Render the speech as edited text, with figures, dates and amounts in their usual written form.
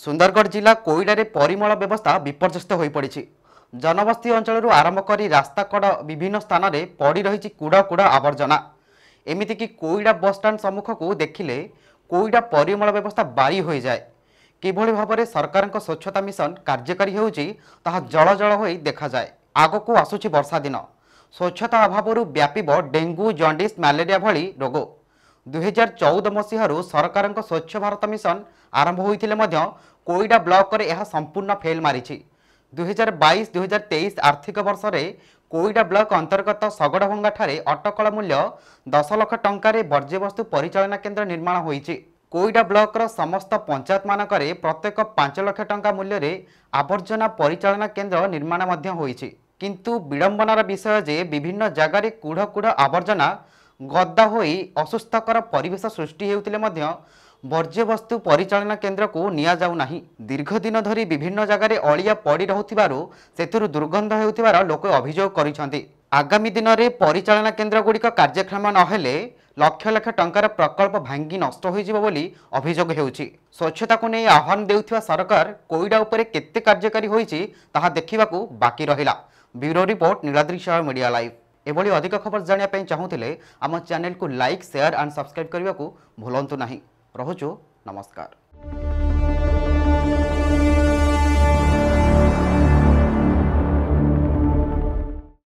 सुंदरगढ़ जिला कोईडारे परिमल व्यवस्था विपर्यस्त हो पड़ी। जनबस्ती अंचल आरंभ कर रास्ता कड़ विभिन्न स्थान में पड़ रही कूड़ा कूड़ा आवर्जना। एमतीक कोईडा बस स्टाण्ड सम्मुख को देखिले कोईडा परिमल व्यवस्था बारी हो जाए। किभली भाव में सरकार स्वच्छता मिशन कार्यकारी होउची ताहा जल जल हो देखा जाए। आग को आसुची वर्षा दिन, स्वच्छता अभाव व्यापीब डेंगू जॉन्डिस मलेरिया भली रोग। 2014 मसीह सरकार स्वच्छ भारत मिशन आरंभ होइथिले मध्य कोईडा ब्लॉक रे यह संपूर्ण फेल मारी। 2022-2023 आर्थिक वर्ष में कोईडा ब्लॉक अंतर्गत सगड़भंगा ठारे अटकल मूल्य 10 लाख टंकार वर्ज्यवस्तु परिचालना केन्द्र निर्माण होइछि। कोईडा ब्लॉक समस्त पंचायत मानकरे प्रत्येक 5 लाख टंका मूल्य रे आवर्जना परिचालना केन्द्र निर्माण मध्य होइछि। किंतु विडंबनार विषय जे विभिन्न जगार कूढ़ कूढ़ आवर्जना गद्दा होई असुस्थकर परिवेश सृष्टि हेउतिले मध्य वर्ज्यवस्तु परिचालना केन्द्र को निया जाउ नाही। दीर्घ दिन धरी विभिन्न जगार अलिया पड़ी रहुथिबारु सेथुरु दुर्गंध हेउथिबार लोक अभियोग करिसंती। आगामी दिन में परिचालना केन्द्र गुड़िक कार्यक्षम नहेले लक्ष लक्ष टंकार प्रकल्प भांगी नष्ट होइजिबो बोली अभियोग हेउछि। स्वच्छता को नहीं आह्वान देउथिबा सरकार कोईडा उपरे केते कार्यकारी होइछि ताहा देखिबाकू बाकी रहिला। Bureau report Niladri Shah media live. एभली अधिक खबर जानिया पई चाहुथिले आम चैनल को लाइक शेयर एंड सब्सक्राइब करने को भूलंतु नहीं। रहुछु नमस्कार।